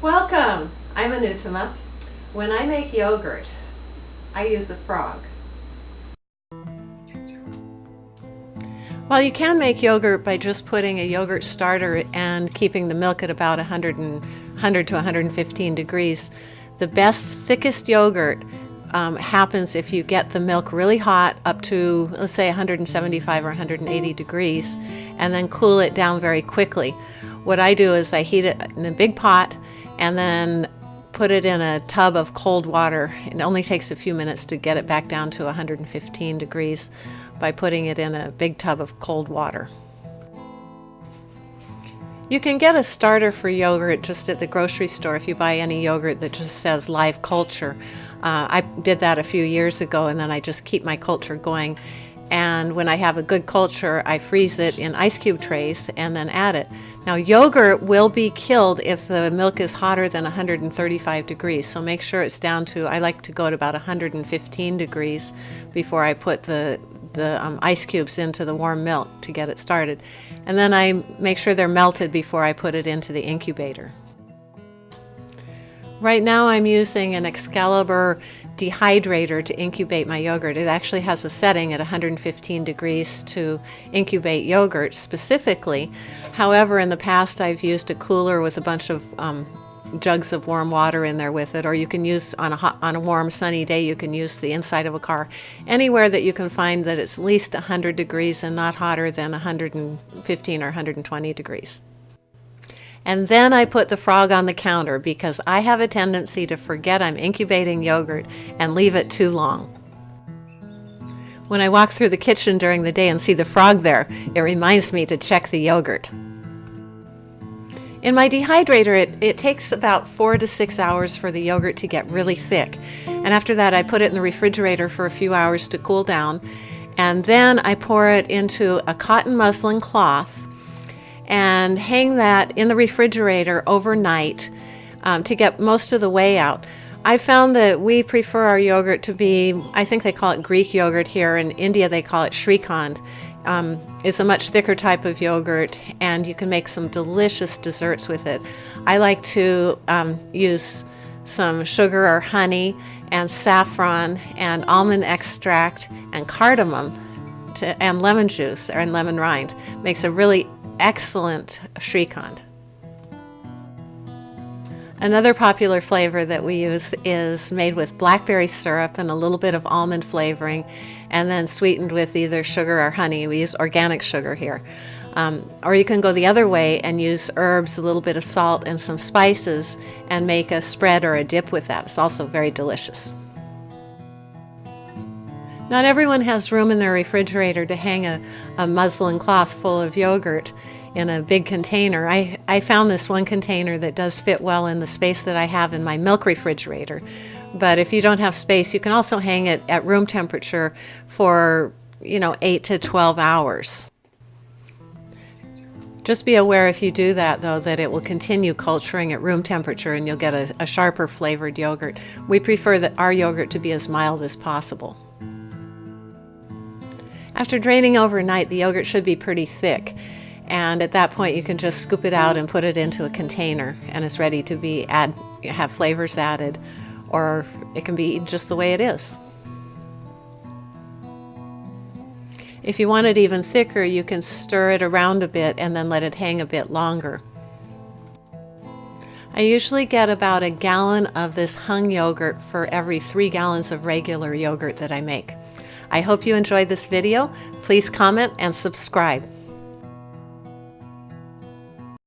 Welcome! I'm Anutama. When I make yogurt, I use a frog. Well, you can make yogurt by just putting a yogurt starter and keeping the milk at about 100 to 115 degrees. The best, thickest yogurt happens if you get the milk really hot up to, let's say, 175 or 180 degrees, and then cool it down very quickly. What I do is I heat it in a big pot and then put it in a tub of cold water. It only takes a few minutes to get it back down to 115 degrees by putting it in a big tub of cold water. You can get a starter for yogurt just at the grocery store if you buy any yogurt that just says live culture. I did that a few years ago, and then I just keep my culture going. And when I have a good culture, I freeze it in ice cube trays and then add it. Now, yogurt will be killed if the milk is hotter than 135 degrees. So make sure it's down to, I like to go to about 115 degrees before I put the ice cubes into the warm milk to get it started. And then I make sure they're melted before I put it into the incubator. Right now I'm using an Excalibur dehydrator to incubate my yogurt. It actually has a setting at 115 degrees to incubate yogurt specifically. However, in the past I've used a cooler with a bunch of jugs of warm water in there with it, or you can use on a warm sunny day, you can use the inside of a car. Anywhere that you can find that it's at least 100 degrees and not hotter than 115 or 120 degrees. And then I put the frog on the counter because I have a tendency to forget I'm incubating yogurt and leave it too long. When I walk through the kitchen during the day and see the frog there, it reminds me to check the yogurt. In my dehydrator, it takes about 4 to 6 hours for the yogurt to get really thick. And after that, I put it in the refrigerator for a few hours to cool down. And then I pour it into a cotton muslin cloth and hang that in the refrigerator overnight to get most of the whey out. I found that we prefer our yogurt to be, I think they call it Greek yogurt here. In India, they call it shrikhand. It's a much thicker type of yogurt, and you can make some delicious desserts with it. I like to use some sugar or honey and saffron and almond extract and cardamom and lemon juice or lemon rind. Makes a really excellent shrikhand. Another popular flavor that we use is made with blackberry syrup and a little bit of almond flavoring, and then sweetened with either sugar or honey. We use organic sugar here. Or you can go the other way and use herbs, a little bit of salt, and some spices and make a spread or a dip with that. It's also very delicious. Not everyone has room in their refrigerator to hang a muslin cloth full of yogurt in a big container. I found this one container that does fit well in the space that I have in my milk refrigerator. But if you don't have space, you can also hang it at room temperature for 8 to 12 hours. Just be aware if you do that, though, that it will continue culturing at room temperature and you'll get a sharper flavored yogurt. We prefer that our yogurt to be as mild as possible. After draining overnight, the yogurt should be pretty thick, and at that point you can just scoop it out and put it into a container, and it's ready to have flavors added, or it can be eaten just the way it is. If you want it even thicker, you can stir it around a bit and then let it hang a bit longer. I usually get about 1 gallon of this hung yogurt for every 3 gallons of regular yogurt that I make. I hope you enjoyed this video. Please comment and subscribe.